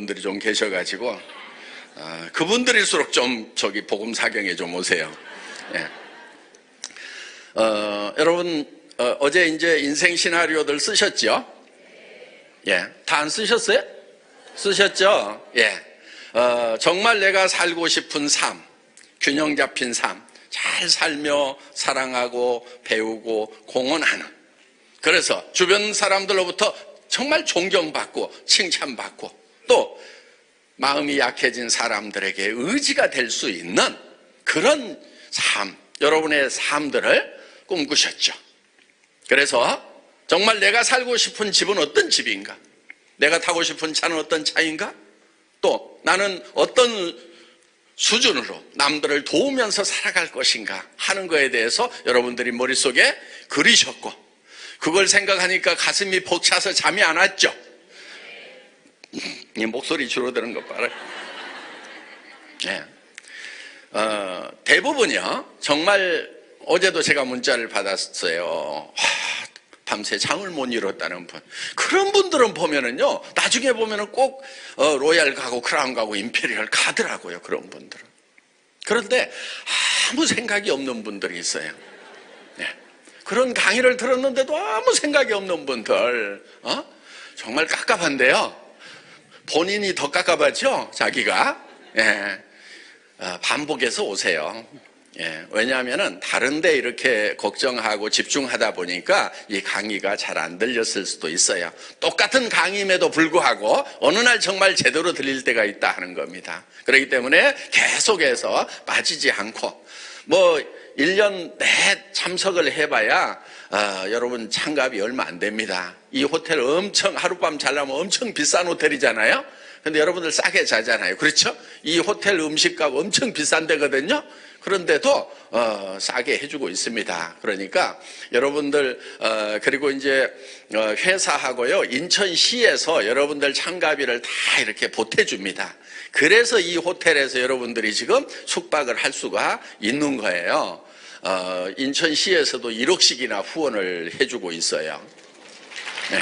분들이 좀 계셔가지고 그분들일수록 좀 저기 복음 사경에 좀 오세요. 예. 여러분 어제 이제 인생 시나리오들 쓰셨죠? 예, 다 안 쓰셨어요? 쓰셨죠? 예. 정말 내가 살고 싶은 삶, 균형 잡힌 삶, 잘 살며 사랑하고 배우고 공헌하는. 그래서 주변 사람들로부터 정말 존경받고 칭찬받고 또 마음이 약해진 사람들에게 의지가 될 수 있는 그런 삶, 여러분의 삶들을 꿈꾸셨죠. 그래서 정말 내가 살고 싶은 집은 어떤 집인가? 내가 타고 싶은 차는 어떤 차인가? 또 나는 어떤 수준으로 남들을 도우면서 살아갈 것인가 하는 거에 대해서 여러분들이 머릿속에 그리셨고, 그걸 생각하니까 가슴이 벅차서 잠이 안 왔죠. 이 목소리 줄어드는 것 봐라. 네. 대부분이요, 정말 어제도 제가 문자를 받았어요. 밤새 잠을 못 이뤘다는 분. 그런 분들은 보면은요, 나중에 보면은 꼭 로얄 가고 크라운 가고 임페리얼 가더라고요. 그런 분들은. 그런데 아무 생각이 없는 분들이 있어요. 네. 그런 강의를 들었는데도 아무 생각이 없는 분들, 정말 깝깝한데요. 본인이 더 깝깝하죠, 자기가. 예. 반복해서 오세요. 예. 왜냐하면은 다른데 이렇게 걱정하고 집중하다 보니까 이 강의가 잘 안 들렸을 수도 있어요. 똑같은 강의임에도 불구하고 어느 날 정말 제대로 들릴 때가 있다 하는 겁니다. 그렇기 때문에 계속해서 빠지지 않고, 뭐 1년 내 참석을 해봐야 여러분 참가비 얼마 안 됩니다. 이 호텔 엄청 하룻밤 자려면 엄청 비싼 호텔이잖아요. 근데 여러분들 싸게 자잖아요. 그렇죠? 이 호텔 음식값 엄청 비싼 데거든요. 그런데도 싸게 해주고 있습니다. 그러니까 여러분들 그리고 이제 회사하고요, 인천시에서 여러분들 참가비를 다 이렇게 보태줍니다. 그래서 이 호텔에서 여러분들이 지금 숙박을 할 수가 있는 거예요. 인천시에서도 1억씩이나 후원을 해주고 있어요. 네.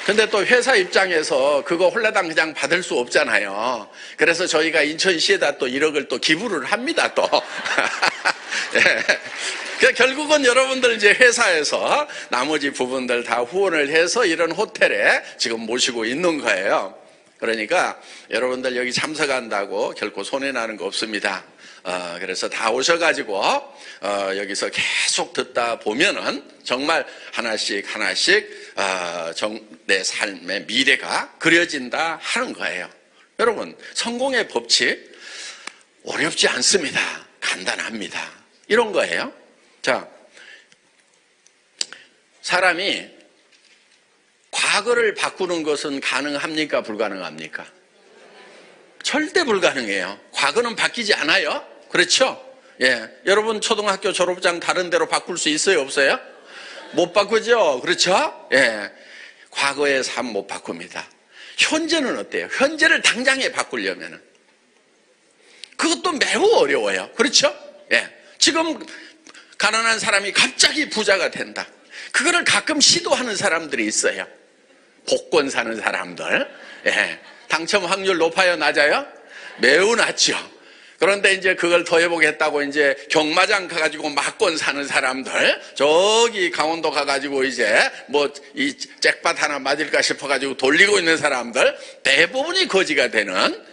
근데 또 회사 입장에서 그거 홀라당 그냥 받을 수 없잖아요. 그래서 저희가 인천시에다 또 1억을 또 기부를 합니다, 또. 네. 결국은 여러분들 이제 회사에서 나머지 부분들 다 후원을 해서 이런 호텔에 지금 모시고 있는 거예요. 그러니까 여러분들 여기 참석한다고 결코 손해나는 거 없습니다. 그래서 다 오셔가지고 여기서 계속 듣다 보면은 정말 하나씩 내 삶의 미래가 그려진다 하는 거예요. 여러분, 성공의 법칙 어렵지 않습니다. 간단합니다. 이런 거예요. 자, 사람이 과거를 바꾸는 것은 가능합니까? 불가능합니까? 절대 불가능해요. 과거는 바뀌지 않아요. 그렇죠? 예. 여러분 초등학교 졸업장 다른 데로 바꿀 수 있어요? 없어요? 못 바꾸죠? 그렇죠? 예. 과거의 삶 못 바꿉니다. 현재는 어때요? 현재를 당장에 바꾸려면은 그것도 매우 어려워요. 그렇죠? 예. 지금 가난한 사람이 갑자기 부자가 된다. 그거를 가끔 시도하는 사람들이 있어요. 복권 사는 사람들. 예. 당첨 확률 높아요? 낮아요? 매우 낮죠. 그런데 이제 그걸 더 해보겠다고 이제 경마장 가가지고 막권 사는 사람들, 저기 강원도 가가지고 이제 뭐 이 잭팟 하나 맞을까 싶어가지고 돌리고 있는 사람들, 대부분이 거지가 되는.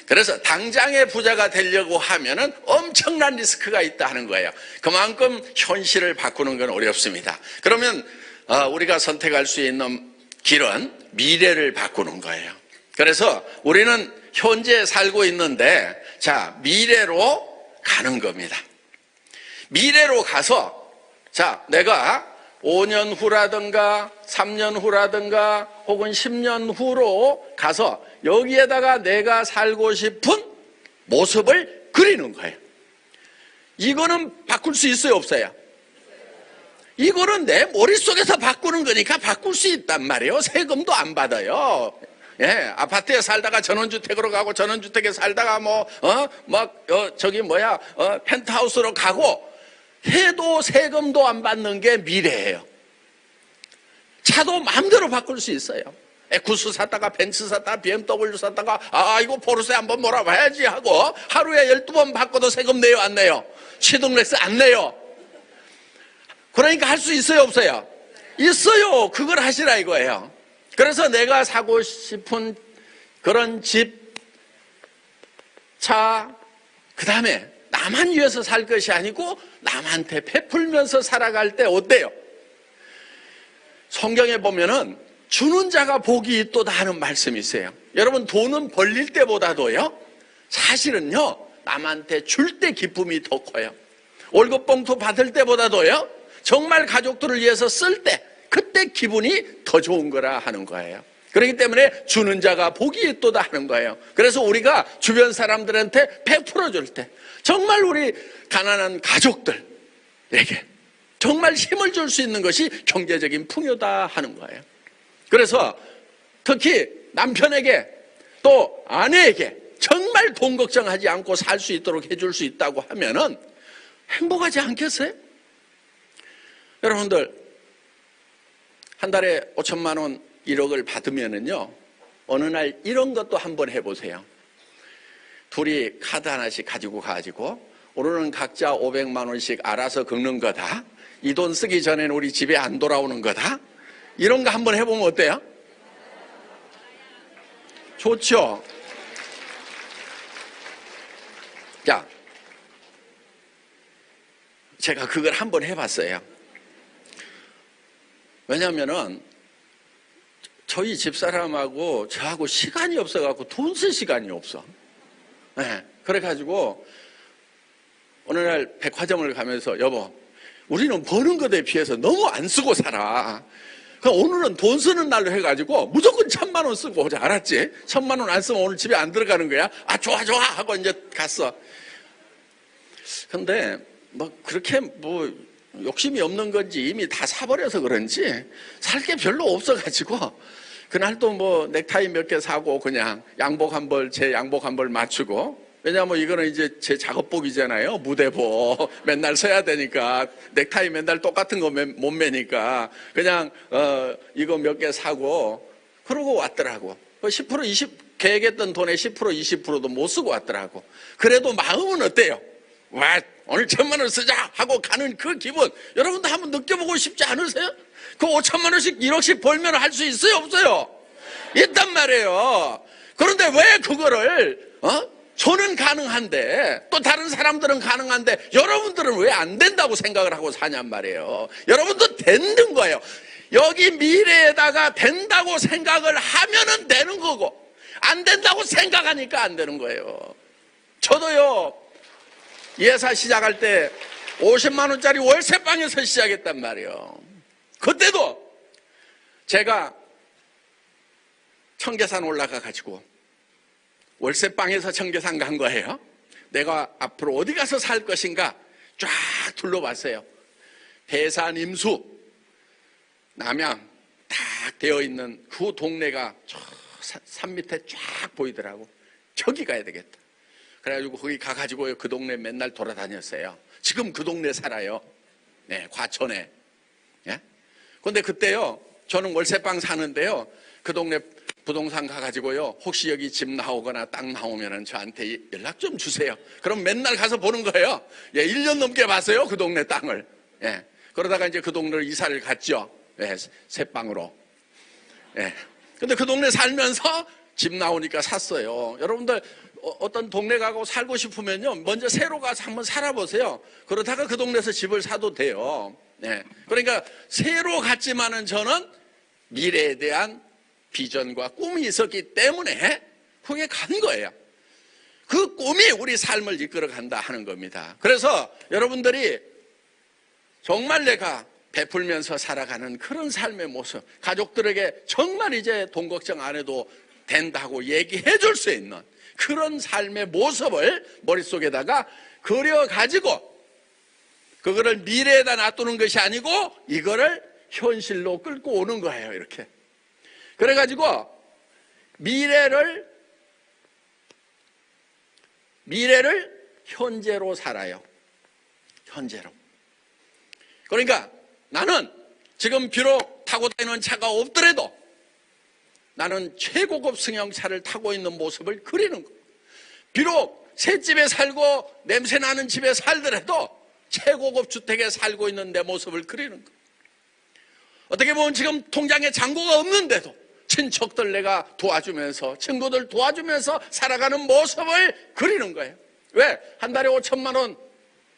그래서 당장의 부자가 되려고 하면은 엄청난 리스크가 있다 하는 거예요. 그만큼 현실을 바꾸는 건 어렵습니다. 그러면 우리가 선택할 수 있는 길은 미래를 바꾸는 거예요. 그래서 우리는 현재 살고 있는데, 자, 미래로 가는 겁니다. 미래로 가서, 자, 내가 5년 후라든가 3년 후라든가 혹은 10년 후로 가서 여기에다가 내가 살고 싶은 모습을 그리는 거예요. 이거는 바꿀 수 있어요? 없어요? 이거는 내 머릿속에서 바꾸는 거니까 바꿀 수 있단 말이에요. 세금도 안 받아요. 예, 아파트에 살다가 전원주택으로 가고 전원주택에 살다가 펜트하우스로 가고 해도 세금도 안 받는 게 미래예요. 차도 마음대로 바꿀 수 있어요. 에쿠스 샀다가 벤츠 샀다가 BMW 샀다가 이거 포르쉐 한번 몰아봐야지 하고 하루에 12번 바꿔도 세금 내요 안 내요? 취등록세 안 내요? 그러니까 할 수 있어요 없어요? 있어요. 그걸 하시라 이거예요. 그래서 내가 사고 싶은 그런 집, 차, 그 다음에 나만 위해서 살 것이 아니고 남한테 베풀면서 살아갈 때 어때요? 성경에 보면은 주는 자가 복이 있도다 하는 말씀이 있어요. 여러분 돈은 벌릴 때보다도요 사실은요 남한테 줄 때 기쁨이 더 커요. 월급 봉투 받을 때보다도요 정말 가족들을 위해서 쓸 때 그때 기분이 더 좋은 거라 하는 거예요. 그렇기 때문에 주는 자가 복이 있도다 하는 거예요. 그래서 우리가 주변 사람들한테 베풀어 줄 때 정말 우리 가난한 가족들에게 정말 힘을 줄 수 있는 것이 경제적인 풍요다 하는 거예요. 그래서 특히 남편에게 또 아내에게 정말 돈 걱정하지 않고 살 수 있도록 해줄 수 있다고 하면은 행복하지 않겠어요? 여러분들 한 달에 5천만 원 1억을 받으면은요 어느 날 이런 것도 한번 해보세요. 둘이 카드 하나씩 가지고 가지고 오늘은 각자 500만 원씩 알아서 긁는 거다. 이 돈 쓰기 전에는 우리 집에 안 돌아오는 거다. 이런 거 한번 해보면 어때요? 좋죠? 자, 제가 그걸 한번 해봤어요. 왜냐면은 저희 집사람하고 저하고 시간이 없어갖고 돈 쓸 시간이 없어. 네, 그래가지고 어느 날 백화점을 가면서 여보 우리는 버는 것에 비해서 너무 안 쓰고 살아. 그럼 오늘은 돈 쓰는 날로 해가지고 무조건 1,000만 원 쓰고 오자. 알았지? 1,000만 원 안 쓰면 오늘 집에 안 들어가는 거야. 좋아 하고 이제 갔어. 근데 뭐 그렇게 뭐 욕심이 없는 건지 이미 다 사버려서 그런지 살 게 별로 없어가지고 그날 또 뭐 넥타이 몇 개 사고 그냥 양복 한 벌, 제 양복 한 벌 맞추고. 왜냐하면 이거는 이제 제 작업복이잖아요. 무대복 맨날 써야 되니까 넥타이 맨날 똑같은 거 못 매니까 그냥 이거 몇 개 사고 그러고 왔더라고. 10% 20 계획했던 돈의 10% 20%도 못 쓰고 왔더라고. 그래도 마음은 어때요? 와 오늘 1,000만 원 쓰자 하고 가는 그 기분 여러분도 한번 느껴보고 싶지 않으세요? 그 5천만 원씩 1억씩 벌면 할 수 있어요 없어요? 있단 말이에요. 그런데 왜 그거를 저는 가능한데 또 다른 사람들은 가능한데 여러분들은 왜 안 된다고 생각을 하고 사냔 말이에요. 여러분도 되는 거예요. 여기 미래에다가 된다고 생각을 하면은 되는 거고 안 된다고 생각하니까 안 되는 거예요. 저도요 예사 시작할 때 50만 원짜리 월세방에서 시작했단 말이에요. 그때도 제가 청계산 올라가 가지고 월세방에서 청계산 간 거예요. 내가 앞으로 어디 가서 살 것인가 쫙 둘러봤어요. 대산, 임수, 남양 딱 되어 있는 그 동네가 저 산 밑에 쫙 보이더라고. 저기 가야 되겠다. 그래가지고 거기 가가지고 그 동네 맨날 돌아다녔어요. 지금 그 동네 살아요. 네, 과천에. 예? 근데 그때요, 저는 월세방 사는데요, 그 동네 부동산 가가지고요, 혹시 여기 집 나오거나 땅 나오면은 저한테 연락 좀 주세요. 그럼 맨날 가서 보는 거예요. 예, 1년 넘게 봤어요, 그 동네 땅을. 예. 그러다가 이제 그 동네로 이사를 갔죠. 예, 새 방으로. 예. 근데 그 동네 살면서 집 나오니까 샀어요. 여러분들 어떤 동네 가고 살고 싶으면요, 먼저 새로 가서 한번 살아보세요. 그러다가 그 동네에서 집을 사도 돼요. 네. 그러니까 새로 갔지만은 저는 미래에 대한 비전과 꿈이 있었기 때문에 거기에 간 거예요. 그 꿈이 우리 삶을 이끌어 간다 하는 겁니다. 그래서 여러분들이 정말 내가 베풀면서 살아가는 그런 삶의 모습, 가족들에게 정말 이제 돈 걱정 안 해도 된다고 얘기해 줄 수 있는 그런 삶의 모습을 머릿속에다가 그려가지고 그거를 미래에다 놔두는 것이 아니고 이거를 현실로 끌고 오는 거예요. 이렇게. 그래가지고 미래를 현재로 살아요. 현재로. 그러니까 나는 지금 비록 타고 다니는 차가 없더라도 나는 최고급 승용차를 타고 있는 모습을 그리는 거예요. 비록 새 집에 살고 냄새나는 집에 살더라도 최고급 주택에 살고 있는 내 모습을 그리는 거예요. 어떻게 보면 지금 통장에 잔고가 없는데도 친척들 내가 도와주면서, 친구들 도와주면서 살아가는 모습을 그리는 거예요. 왜? 한 달에 5천만 원,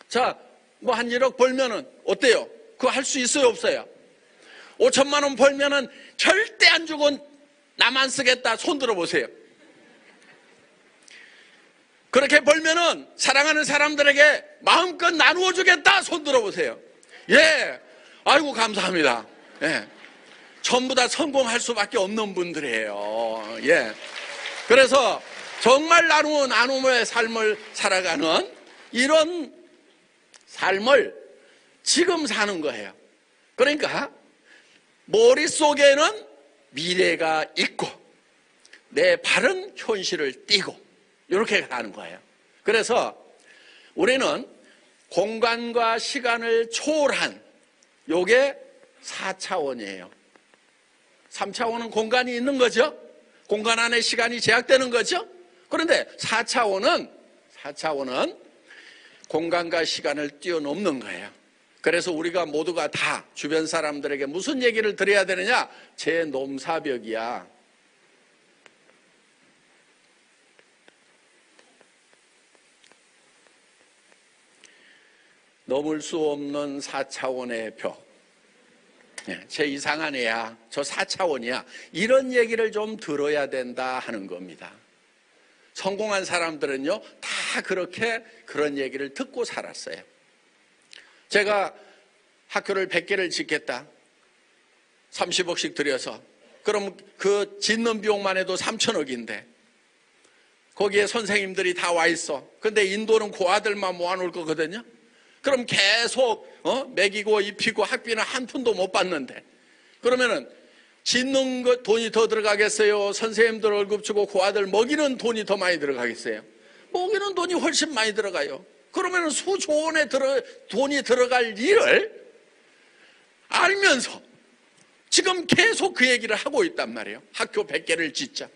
자, 뭐 한 1억 벌면은 어때요? 그거 할 수 있어요, 없어요? 5천만 원 벌면은 절대 안 주고 나만 쓰겠다, 손 들어보세요. 그렇게 벌면은 사랑하는 사람들에게 마음껏 나누어 주겠다, 손 들어보세요. 예, 아이고 감사합니다. 예, 전부 다 성공할 수밖에 없는 분들이에요. 예, 그래서 정말 나눔의 삶을 살아가는 이런 삶을 지금 사는 거예요. 그러니까 머릿속에는 미래가 있고 내 발은 현실을 띄고 이렇게 가는 거예요. 그래서 우리는 공간과 시간을 초월한 요게 4차원이에요. 3차원은 공간이 있는 거죠. 공간 안에 시간이 제약되는 거죠. 그런데 4차원은 공간과 시간을 뛰어넘는 거예요. 그래서 우리가 모두가 다 주변 사람들에게 무슨 얘기를 드려야 되느냐? 제 넘사벽이야. 넘을 수 없는 4차원의 벽. 제 이상한 애야. 저 4차원이야. 이런 얘기를 좀 들어야 된다 하는 겁니다. 성공한 사람들은요, 다 그렇게 그런 얘기를 듣고 살았어요. 제가 학교를 100개를 짓겠다. 30억씩 들여서. 그럼 그 짓는 비용만 해도 3천억인데. 거기에 선생님들이 다 와 있어. 근데 인도는 고아들만 모아놓을 거거든요. 그럼 계속 먹이고 입히고 학비는 한 푼도 못 받는데. 그러면은 짓는 것 돈이 더 들어가겠어요? 선생님들 월급 주고 고아들 먹이는 돈이 더 많이 들어가겠어요? 먹이는 돈이 훨씬 많이 들어가요. 그러면 수조 원의 돈이 들어갈 일을 알면서 지금 계속 그 얘기를 하고 있단 말이에요. 학교 100개를 짓자.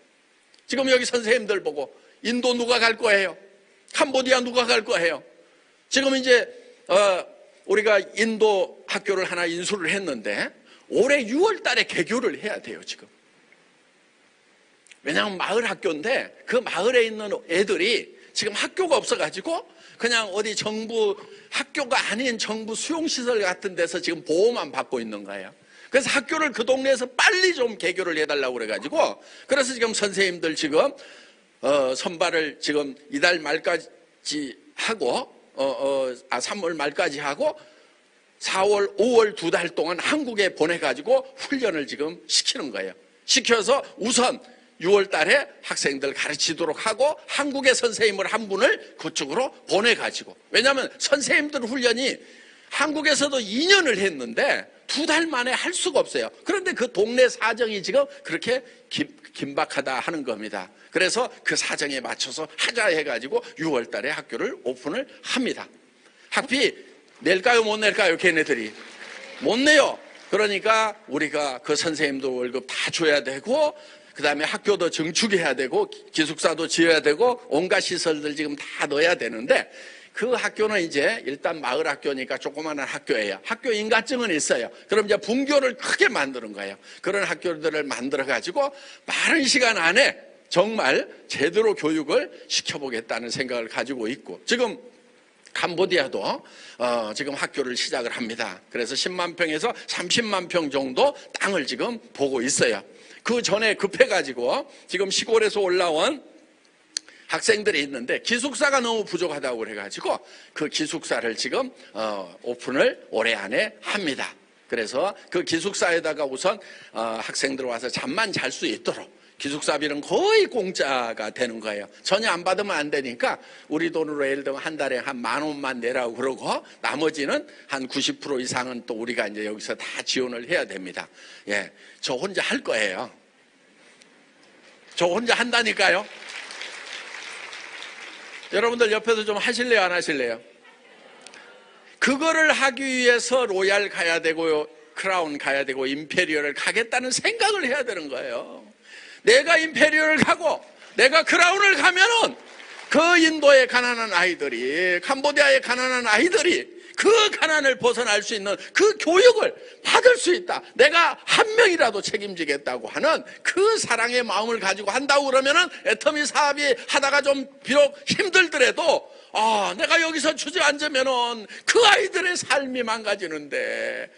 지금 여기 선생님들 보고 인도 누가 갈 거예요? 캄보디아 누가 갈 거예요? 지금 이제 우리가 인도 학교를 하나 인수를 했는데 올해 6월 달에 개교를 해야 돼요, 지금. 왜냐하면 마을 학교인데 그 마을에 있는 애들이 지금 학교가 없어가지고 그냥 어디 정부 학교가 아닌 정부 수용시설 같은 데서 지금 보호만 받고 있는 거예요. 그래서 학교를 그 동네에서 빨리 좀 개교를 해달라고 그래가지고 그래서 지금 선생님들 지금 선발을 지금 이달 말까지 하고 3월 말까지 하고 4월, 5월 2달 동안 한국에 보내가지고 훈련을 지금 시키는 거예요. 시켜서 우선 6월 달에 학생들 가르치도록 하고 한국의 선생님을 한 분을 그쪽으로 보내가지고. 왜냐하면 선생님들 훈련이 한국에서도 2년을 했는데 2달 만에 할 수가 없어요. 그런데 그 동네 사정이 지금 그렇게 긴박하다 하는 겁니다. 그래서 그 사정에 맞춰서 하자 해가지고 6월 달에 학교를 오픈을 합니다. 학비 낼까요, 못 낼까요? 걔네들이 못 내요. 그러니까 우리가 그 선생님들 월급 다 줘야 되고 그 다음에 학교도 증축해야 되고 기숙사도 지어야 되고 온갖 시설들 지금 다 넣어야 되는데 그 학교는 이제 일단 마을 학교니까 조그마한 학교예요. 학교 인가증은 있어요. 그럼 이제 분교를 크게 만드는 거예요. 그런 학교들을 만들어가지고 빠른 시간 안에 정말 제대로 교육을 시켜보겠다는 생각을 가지고 있고 지금 캄보디아도 지금 학교를 시작을 합니다. 그래서 10만 평에서 30만 평 정도 땅을 지금 보고 있어요. 그 전에 급해가지고 지금 시골에서 올라온 학생들이 있는데 기숙사가 너무 부족하다고 그래가지고 그 기숙사를 지금 오픈을 올해 안에 합니다. 그래서 그 기숙사에다가 우선 학생들 와서 잠만 잘 수 있도록 기숙사비는 거의 공짜가 되는 거예요. 전혀 안 받으면 안 되니까 우리 돈으로 예를 들면 한 달에 한 10,000원만 내라고 그러고 나머지는 한 90% 이상은 또 우리가 이제 여기서 다 지원을 해야 됩니다. 예, 저 혼자 할 거예요. 저 혼자 한다니까요. 여러분들 옆에서 좀 하실래요, 안 하실래요? 그거를 하기 위해서 로얄 가야 되고요, 크라운 가야 되고 임페리얼을 가겠다는 생각을 해야 되는 거예요. 내가 임페리얼을 가고 내가 크라운을 가면은 그 인도의 가난한 아이들이, 캄보디아의 가난한 아이들이 그 가난을 벗어날 수 있는 그 교육을 받을 수 있다. 내가 한 명이라도 책임지겠다고 하는 그 사랑의 마음을 가지고 한다고 그러면은 애터미 사업이 하다가 좀 비록 힘들더라도 내가 여기서 주저앉으면은 그 아이들의 삶이 망가지는데,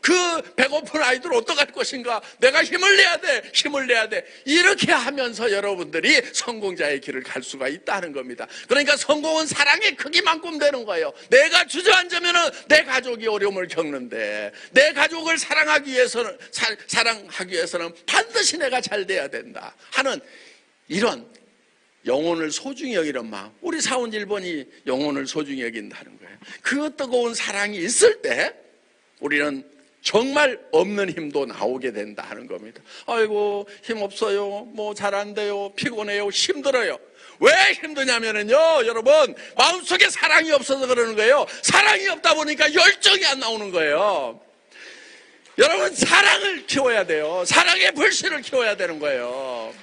그 배고픈 아이들 어떡할 것인가? 내가 힘을 내야 돼. 이렇게 하면서 여러분들이 성공자의 길을 갈 수가 있다는 겁니다. 그러니까 성공은 사랑의 크기만큼 되는 거예요. 내가 주저앉으면은 내 가족이 어려움을 겪는데, 내 가족을 사랑하기 위해서는 반드시 내가 잘 돼야 된다 하는 이런 영혼을 소중히 여기는 마음. 우리 사원 1번이 영혼을 소중히 여긴다는 거예요. 그 뜨거운 사랑이 있을 때 우리는 정말 없는 힘도 나오게 된다 하는 겁니다. 아이고 힘 없어요, 뭐 잘 안 돼요, 피곤해요, 힘들어요. 왜 힘드냐면은요, 여러분, 마음속에 사랑이 없어서 그러는 거예요. 사랑이 없다 보니까 열정이 안 나오는 거예요. 여러분, 사랑을 키워야 돼요. 사랑의 불씨를 키워야 되는 거예요.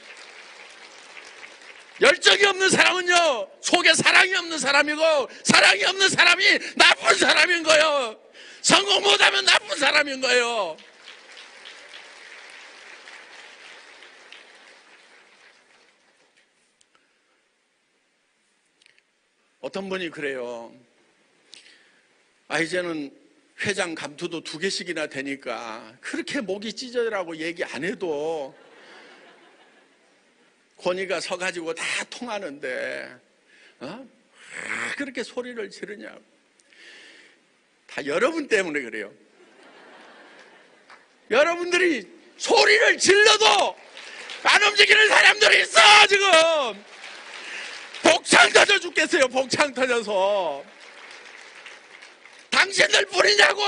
열정이 없는 사람은요, 속에 사랑이 없는 사람이고, 사랑이 없는 사람이 나쁜 사람인 거예요. 성공 못하면 나쁜 사람인 거예요. 어떤 분이 그래요. 이제는 회장 감투도 2개씩이나 되니까 그렇게 목이 찢어라고 얘기 안 해도 권위가 서가지고 다 통하는데 그렇게 소리를 지르냐고. 다 여러분 때문에 그래요. 여러분들이 소리를 질러도 안 움직이는 사람들이 있어. 지금 복창 터져 죽겠어요. 복창 터져서. 당신들 뿐이냐고.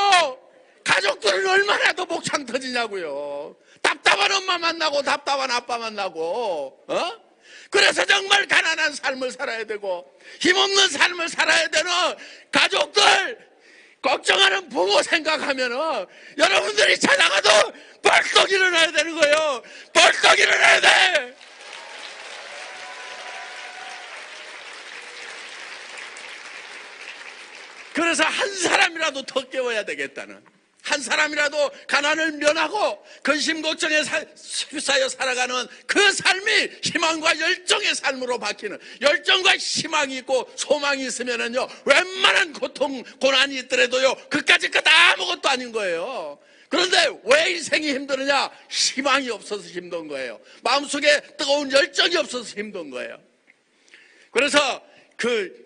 가족들은 얼마나 더 복창 터지냐고요. 답답한 엄마 만나고 답답한 아빠 만나고, 그래서 정말 가난한 삶을 살아야 되고 힘없는 삶을 살아야 되는 가족들, 걱정하는 부모 생각하면은 여러분들이 찾아가도 벌떡 일어나야 되는 거예요. 벌떡 일어나야 돼. 그래서 한 사람이라도 더 깨워야 되겠다는, 한 사람이라도 가난을 면하고 근심 걱정에 휩싸여 살아가는 그 삶이 희망과 열정의 삶으로 바뀌는, 열정과 희망이 있고 소망이 있으면은요, 웬만한 고통 고난이 있더라도요 그까짓 것 아무것도 아닌 거예요. 그런데 왜 인생이 힘드느냐? 희망이 없어서 힘든 거예요. 마음속에 뜨거운 열정이 없어서 힘든 거예요. 그래서 그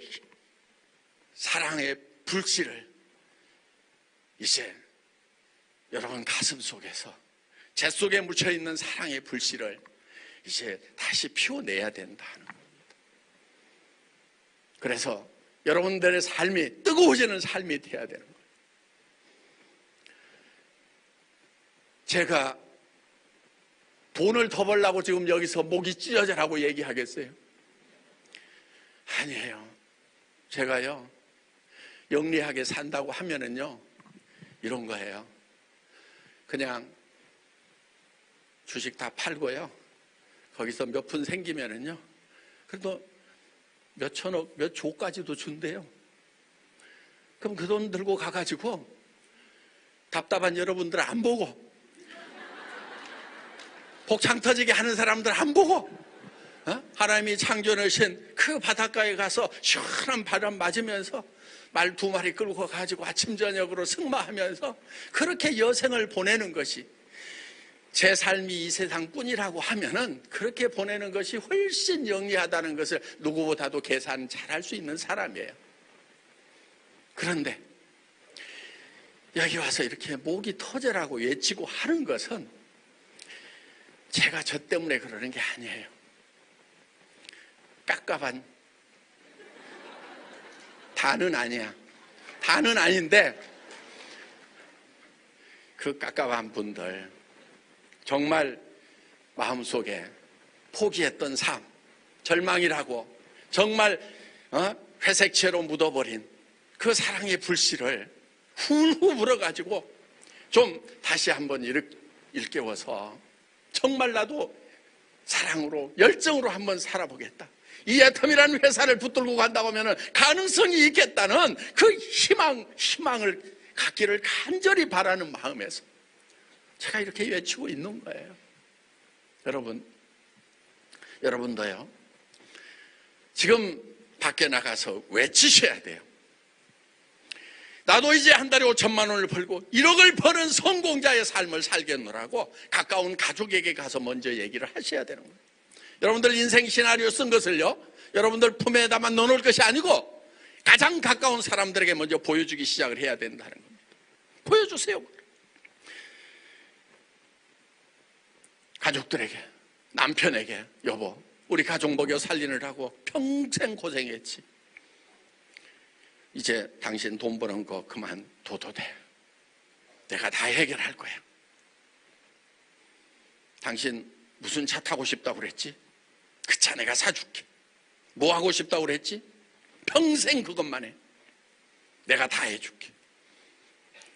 사랑의 불씨를 이제 여러분 가슴 속에서, 제 속에 묻혀있는 사랑의 불씨를 이제 다시 피워내야 된다는 겁니다. 그래서 여러분들의 삶이 뜨거워지는 삶이 돼야 되는 거예요. 제가 돈을 더 벌려고 지금 여기서 목이 찢어져라고 얘기하겠어요? 아니에요. 제가요, 영리하게 산다고 하면은요, 이런 거예요. 그냥 주식 다 팔고요, 거기서 몇 푼 생기면은요, 그래도 몇 천억, 몇 조까지도 준대요. 그럼 그 돈 들고 가가지고 답답한 여러분들 안 보고, 복창 터지게 하는 사람들 안 보고, 하나님이 창조하신 그 바닷가에 가서 시원한 바람 맞으면서 말 2마리 끌고 가지고 아침 저녁으로 승마하면서 그렇게 여생을 보내는 것이, 제 삶이 이 세상뿐이라고 하면은 그렇게 보내는 것이 훨씬 영리하다는 것을 누구보다도 계산 잘할 수 있는 사람이에요. 그런데 여기 와서 이렇게 목이 터져라고 외치고 하는 것은 제가 저 때문에 그러는 게 아니에요. 깝깝한, 다는 아니야. 다는 아닌데 그 깝깝한 분들, 정말 마음속에 포기했던 삶, 절망이라고 정말 회색채로 묻어버린 그 사랑의 불씨를 훌훌 불어가지고 좀 다시 한번 일깨워서, 정말 나도 사랑으로, 열정으로 한번 살아보겠다. 이 애텀이라는 회사를 붙들고 간다고 하면 가능성이 있겠다는 그 희망을 갖기를 간절히 바라는 마음에서 제가 이렇게 외치고 있는 거예요. 여러분도요, 지금 밖에 나가서 외치셔야 돼요. 나도 이제 한 달에 5천만 원을 벌고 1억을 버는 성공자의 삶을 살겠노라고 가까운 가족에게 가서 먼저 얘기를 하셔야 되는 거예요. 여러분들 인생 시나리오 쓴 것을요, 여러분들 품에 담아 넣어놓을 것이 아니고 가장 가까운 사람들에게 먼저 보여주기 시작을 해야 된다는 겁니다. 보여주세요. 가족들에게, 남편에게, 여보, 우리 가족 먹여 살리느라고 평생 고생했지. 이제 당신 돈 버는 거 그만둬도 돼. 내가 다 해결할 거야. 당신 무슨 차 타고 싶다고 그랬지? 그 차 내가 사줄게. 뭐 하고 싶다고 그랬지? 평생 그것만 해. 내가 다 해줄게.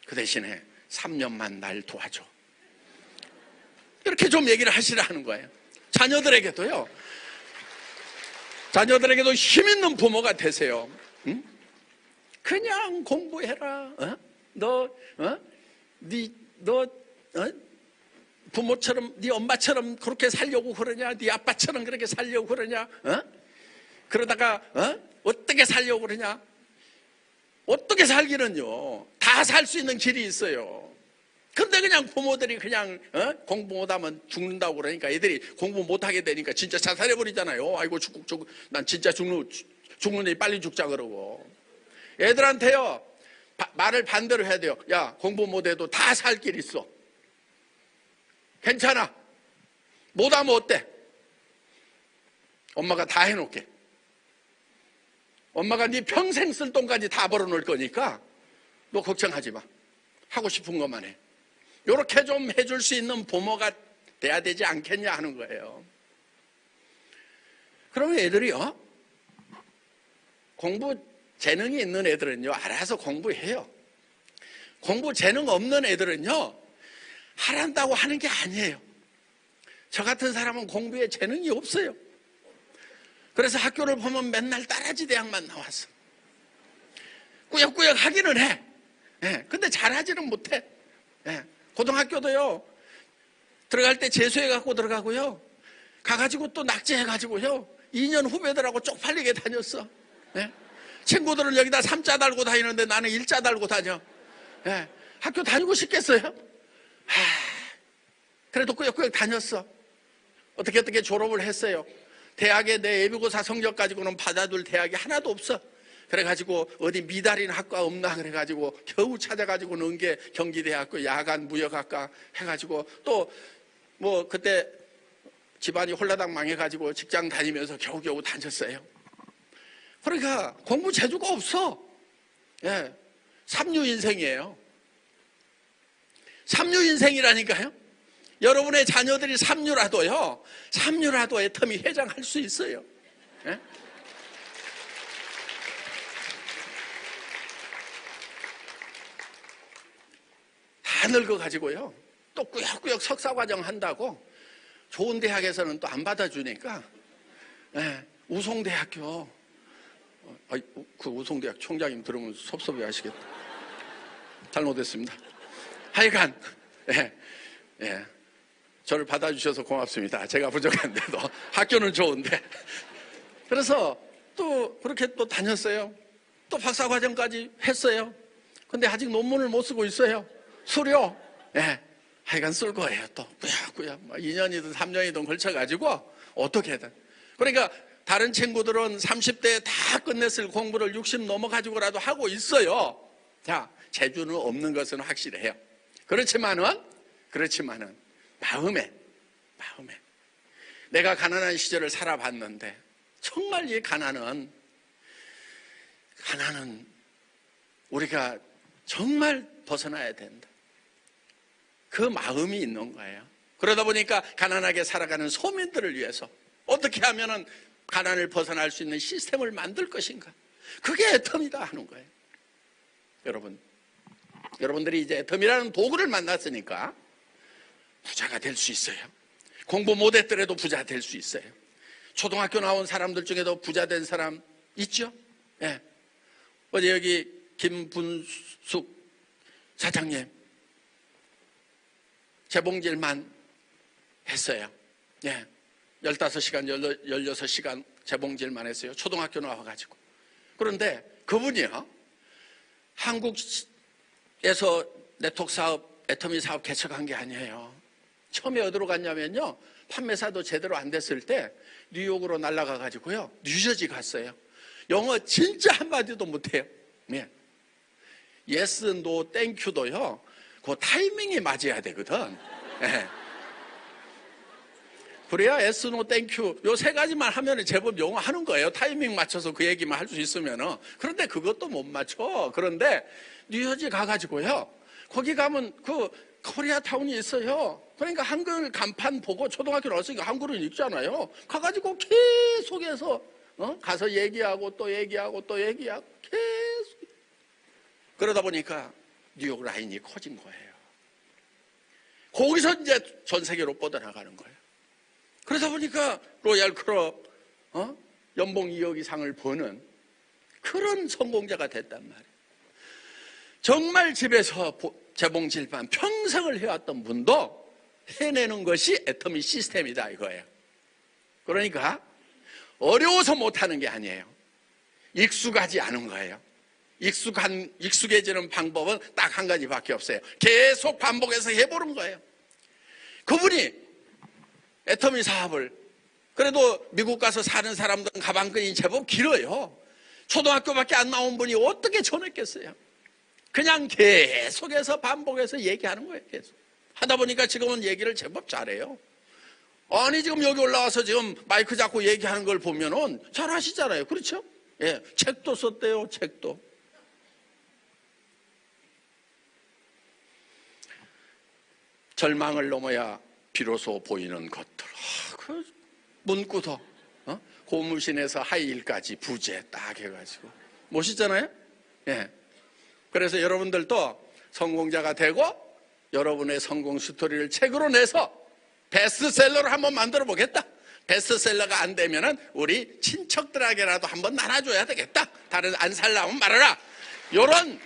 그 대신에 3년만 날 도와줘. 이렇게 좀 얘기를 하시라는 거예요. 자녀들에게도 힘있는 부모가 되세요. 응? 그냥 공부해라. 부모처럼, 네 엄마처럼 그렇게 살려고 그러냐? 네 아빠처럼 그렇게 살려고 그러냐? 그러다가 어떻게 살려고 그러냐? 어떻게 살기는요, 다 살 수 있는 길이 있어요. 근데 그냥 부모들이 그냥 공부 못하면 죽는다고 그러니까 애들이 공부 못하게 되니까 진짜 자살해버리잖아요. 아이고 죽고 난 진짜 죽는데 빨리 죽자 그러고. 애들한테요, 말을 반대로 해야 돼요. 야, 공부 못해도 다 살 길 있어. 괜찮아. 못하면 어때? 엄마가 다 해놓게. 엄마가 네 평생 쓸 돈까지 다 벌어놓을 거니까 너 걱정하지 마. 하고 싶은 것만 해. 이렇게 좀 해줄 수 있는 부모가 돼야 되지 않겠냐 하는 거예요. 그러면 애들이요, 공부 재능이 있는 애들은요, 알아서 공부해요. 공부 재능 없는 애들은요, 하란다고 하는 게 아니에요. 저 같은 사람은 공부에 재능이 없어요. 그래서 학교를 보면 맨날 따라지 대학만 나왔어. 꾸역꾸역 하기는 해. 근데 잘하지는 못해. 고등학교도요, 들어갈 때 재수해갖고 들어가고요, 가가지고 또 낙제해가지고요, 2년 후배들하고 쪽팔리게 다녔어. 친구들은 여기다 3자 달고 다니는데 나는 1자 달고 다녀. 학교 다니고 싶겠어요? 그래도 꾸역꾸역 다녔어. 어떻게 졸업을 했어요. 대학에 내 예비고사 성적 가지고는 받아둘 대학이 하나도 없어. 그래가지고 어디 미달인 학과 없나 그래가지고 겨우 찾아가지고 넣은 게 경기대학교 야간 무역학과 해가지고 또 뭐 그때 집안이 홀라당 망해가지고 직장 다니면서 겨우겨우 다녔어요. 그러니까 공부 재주가 없어. 삼류 인생이에요. 삼류 인생이라니까요. 여러분의 자녀들이 삼류라도요, 애터미 회장할 수 있어요. 다 늙어가지고요, 또 꾸역꾸역 석사과정 한다고 좋은 대학에서는 또 안 받아주니까 우송대학교, 그 우송대학 총장님 들으면 섭섭해 하시겠다. 잘못했습니다. 하여간 저를 받아주셔서 고맙습니다. 제가 부족한데도 학교는 좋은데. 그래서 또 그렇게 또 다녔어요. 또 박사과정까지 했어요. 근데 아직 논문을 못 쓰고 있어요. 수료. 하여간 쓸 거예요. 또 꾸역꾸역 2년이든 3년이든 걸쳐가지고 어떻게든. 그러니까 다른 친구들은 30대에 다 끝냈을 공부를 60 넘어가지고라도 하고 있어요. 자, 재주는 없는 것은 확실해요. 그렇지만은 마음에 내가 가난한 시절을 살아봤는데 정말 이 가난은 우리가 정말 벗어나야 된다. 그 마음이 있는 거예요. 그러다 보니까 가난하게 살아가는 소민들을 위해서 어떻게 하면은 가난을 벗어날 수 있는 시스템을 만들 것인가. 그게 애텀이다 하는 거예요. 여러분들이 이제 애텀이라는 도구를 만났으니까 부자가 될 수 있어요. 공부 못했더라도 부자 될 수 있어요. 초등학교 나온 사람들 중에도 부자 된 사람 있죠? 예. 어제 여기 김분숙 사장님 재봉질만 했어요. 예. 15시간, 16시간 재봉질만 했어요. 초등학교 나와가지고. 그런데 그분이요, 한국에서 네트워크 사업, 애터미 사업 개척한 게 아니에요. 처음에 어디로 갔냐면요, 판매사도 제대로 안 됐을 때 뉴욕으로 날아가가지고요, 뉴저지 갔어요. 영어 진짜 한마디도 못해요. 네. yes, no, thank you도요, 그 타이밍이 맞아야 되거든. 네. 그래야 yes, no, thank you 요 세 가지만 하면 제법 영어 하는 거예요. 타이밍 맞춰서 그 얘기만 할 수 있으면은. 그런데 그것도 못 맞춰. 그런데 뉴저지 가가지고요, 거기 가면 그 코리아타운이 있어요. 그러니까 한글 간판 보고 초등학교 나왔으니까 한글은 읽잖아요. 가가지고 계속해서 가서 얘기하고 또 얘기하고 또 얘기하고 계속. 그러다 보니까 뉴욕 라인이 커진 거예요. 거기서 이제 전 세계로 뻗어나가는 거예요. 그러다 보니까 로얄 클럽 연봉 2억 이상을 버는 그런 성공자가 됐단 말이에요. 정말 집에서 재봉질반 평생을 해왔던 분도 해내는 것이 애터미 시스템이다 이거예요. 그러니까 어려워서 못하는 게 아니에요. 익숙하지 않은 거예요. 익숙해지는 방법은 딱 한 가지밖에 없어요. 계속 반복해서 해보는 거예요. 그분이 애터미 사업을, 그래도 미국 가서 사는 사람들은 가방끈이 제법 길어요. 초등학교밖에 안 나온 분이 어떻게 전했겠어요? 그냥 계속해서 반복해서 얘기하는 거예요. 계속 하다 보니까 지금은 얘기를 제법 잘해요. 아니 지금 여기 올라와서 지금 마이크 잡고 얘기하는 걸 보면은 잘 하시잖아요. 그렇죠? 예, 책도 썼대요. 책도. 절망을 넘어야 비로소 보이는 것들. 그 문구도 고무신에서 하이힐까지 부재 딱 해가지고 멋있잖아요. 예. 그래서 여러분들도 성공자가 되고 여러분의 성공 스토리를 책으로 내서 베스트셀러를 한번 만들어 보겠다. 베스트셀러가 안 되면은 우리 친척들에게라도 한번 나눠줘야 되겠다. 다른 안 살라면 말아라. 이런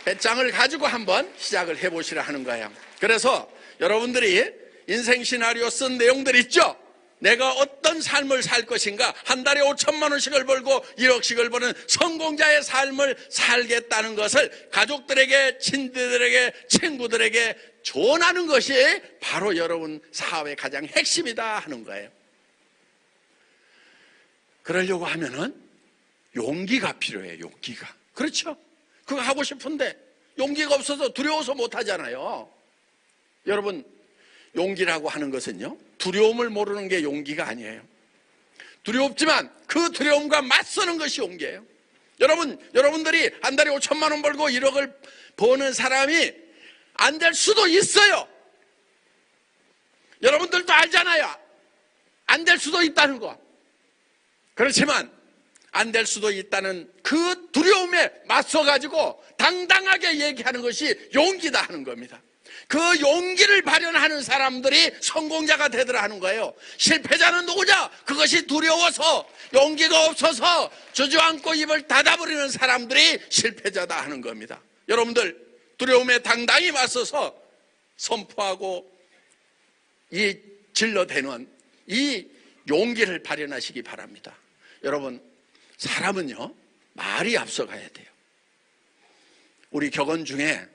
배짱을 가지고 한번 시작을 해보시라 하는 거예요. 그래서 여러분들이 인생 시나리오 쓴 내용들 있죠? 내가 어떤 삶을 살 것인가, 한 달에 5천만 원씩을 벌고 1억씩을 버는 성공자의 삶을 살겠다는 것을 가족들에게, 친구들에게, 친구들에게 전하는 것이 바로 여러분 사업의 가장 핵심이다 하는 거예요. 그러려고 하면은 용기가 필요해요. 용기가. 그렇죠? 그거 하고 싶은데 용기가 없어서 두려워서 못 하잖아요. 여러분, 용기라고 하는 것은요, 두려움을 모르는 게 용기가 아니에요. 두렵지만 그 두려움과 맞서는 것이 용기예요. 여러분들이 한 달에 5천만 원 벌고 1억을 버는 사람이 안 될 수도 있어요. 여러분들도 알잖아요. 안 될 수도 있다는 거. 그렇지만 안 될 수도 있다는 그 두려움에 맞서가지고 당당하게 얘기하는 것이 용기다 하는 겁니다. 그 용기를 발현하는 사람들이 성공자가 되더라 하는 거예요. 실패자는 누구냐? 그것이 두려워서, 용기가 없어서 주저앉고 입을 닫아버리는 사람들이 실패자다 하는 겁니다. 여러분들 두려움에 당당히 맞서서 선포하고 이 질러대는 이 용기를 발현하시기 바랍니다. 여러분, 사람은요 말이 앞서가야 돼요. 우리 격언 중에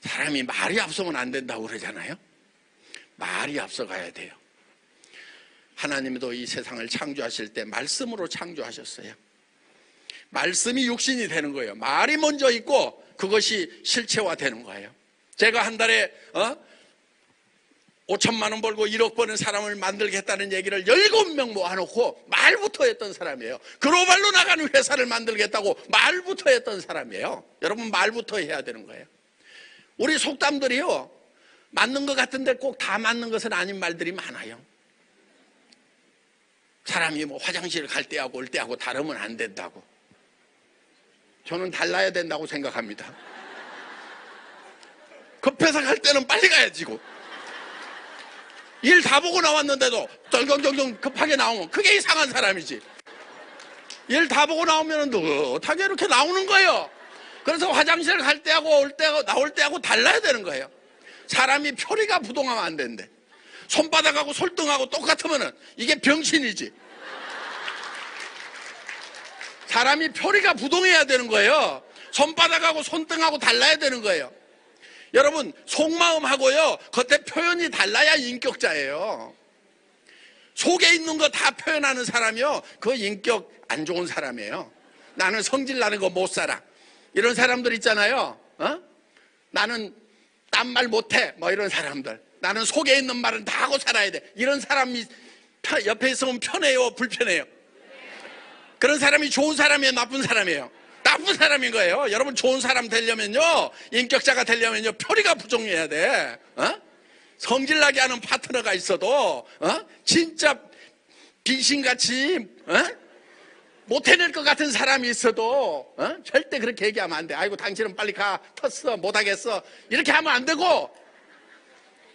사람이 말이 앞서면 안 된다고 그러잖아요. 말이 앞서가야 돼요. 하나님도 이 세상을 창조하실 때 말씀으로 창조하셨어요. 말씀이 육신이 되는 거예요. 말이 먼저 있고 그것이 실체화되는 거예요. 제가 한 달에 5천만 원 벌고 1억 버는 사람을 만들겠다는 얘기를 17명 모아놓고 말부터 했던 사람이에요. 글로벌로 나가는 회사를 만들겠다고 말부터 했던 사람이에요. 여러분, 말부터 해야 되는 거예요. 우리 속담들이요, 맞는 것 같은데 꼭 다 맞는 것은 아닌 말들이 많아요. 사람이 뭐 화장실 갈 때하고 올 때하고 다르면 안 된다고. 저는 달라야 된다고 생각합니다. 급해서 갈 때는 빨리 가야지고. 일 다 보고 나왔는데도 쩡쩡쩡쩡 급하게 나오면 그게 이상한 사람이지. 일 다 보고 나오면 느긋하게 이렇게 나오는 거예요. 그래서 화장실 갈 때하고 올 때하고 나올 때하고 달라야 되는 거예요. 사람이 표리가 부동하면 안 된대. 손바닥하고 손등하고 똑같으면 이게 병신이지. 사람이 표리가 부동해야 되는 거예요. 손바닥하고 손등하고 달라야 되는 거예요. 여러분, 속마음하고요, 겉에 표현이 달라야 인격자예요. 속에 있는 거 다 표현하는 사람이요, 그 인격 안 좋은 사람이에요. 나는 성질 나는 거 못 살아. 이런 사람들 있잖아요. 나는 딴 말 못해. 뭐 이런 사람들. 나는 속에 있는 말은 다 하고 살아야 돼. 이런 사람이 옆에 있으면 편해요, 불편해요? 그런 사람이 좋은 사람이에요, 나쁜 사람이에요? 나쁜 사람인 거예요. 여러분, 좋은 사람 되려면요, 인격자가 되려면요, 표리가 부정해야 돼. 성질나게 하는 파트너가 있어도 진짜 빙신같이 못 해낼 것 같은 사람이 있어도 절대 그렇게 얘기하면 안 돼. 아이고, 당신은 빨리 가, 텄어, 못하겠어, 이렇게 하면 안 되고,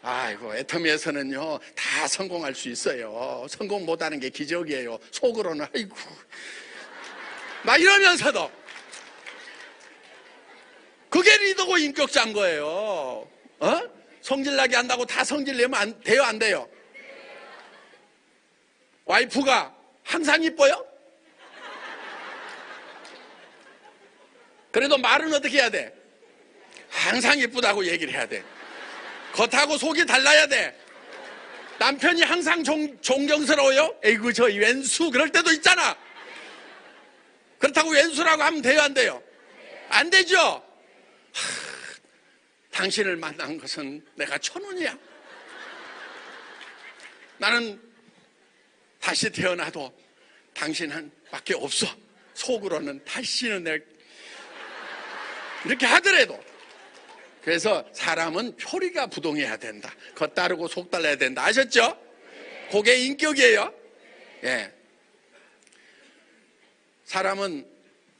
아이고, 애터미에서는요 다 성공할 수 있어요. 성공 못하는 게 기적이에요. 속으로는 아이고 막 이러면서도. 그게 리더고 인격자인 거예요. 성질나게 한다고 다 성질 내면 돼요, 안 돼요? 와이프가 항상 이뻐요? 그래도 말은 어떻게 해야 돼? 항상 이쁘다고 얘기를 해야 돼. 겉하고 속이 달라야 돼. 남편이 항상 존경스러워요? 에이구, 저 왼수, 그럴 때도 있잖아. 그렇다고 왼수라고 하면 돼요, 안 돼요? 안 되죠? 당신을 만난 것은 내가 천운이야. 나는 다시 태어나도 당신 한 밖에 없어. 속으로는 다시는 내 이렇게 하더라도. 그래서 사람은 표리가 부동해야 된다. 겉 따르고 속 달라야 된다. 아셨죠? 그게 인격이에요. 예. 사람은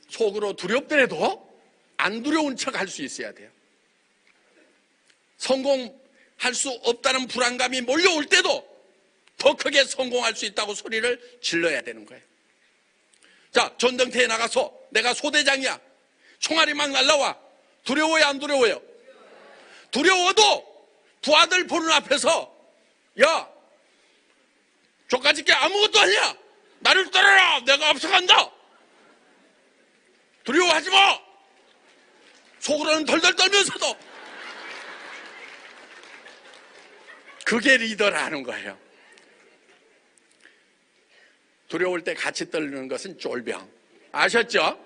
속으로 두렵더라도 안 두려운 척 할 수 있어야 돼요. 성공할 수 없다는 불안감이 몰려올 때도 더 크게 성공할 수 있다고 소리를 질러야 되는 거예요. 자, 전쟁터에 나가서 내가 소대장이야. 총알이 막 날라와. 두려워요, 안 두려워요? 두려워도 부하들 보는 앞에서, 야, 저까짓 게 아무것도 아니야. 나를 따라라. 내가 앞서간다. 두려워하지 마. 속으로는 덜덜 떨면서도. 그게 리더라는 거예요. 두려울 때 같이 떨는 것은 쫄병. 아셨죠?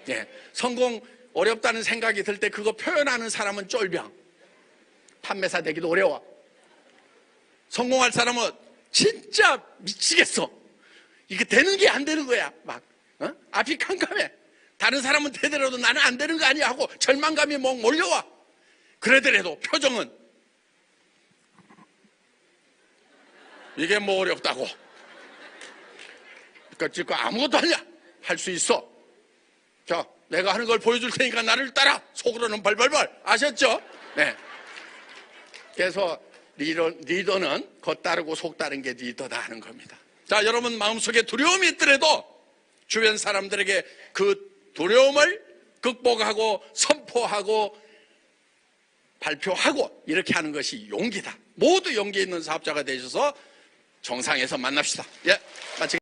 예. 성공 어렵다는 생각이 들 때 그거 표현하는 사람은 쫄병. 판매사 되기도 어려워. 성공할 사람은 진짜 미치겠어. 이게 되는 게 안 되는 거야. 막 앞이 캄캄해. 다른 사람은 되더라도 나는 안 되는 거 아니야 하고 절망감이 막 몰려와. 그러더라도 표정은 이게 뭐 어렵다고. 그러니까 아무것도 아니야. 할 수 있어. 자, 내가 하는 걸 보여줄 테니까 나를 따라. 속으로는 벌벌벌. 아셨죠? 네. 그래서 리더는 겉 따르고 속 따른 게 리더다 하는 겁니다. 자, 여러분 마음속에 두려움이 있더라도 주변 사람들에게 그 두려움을 극복하고 선포하고 발표하고 이렇게 하는 것이 용기다. 모두 용기 있는 사업자가 되셔서 정상에서 만납시다. 예.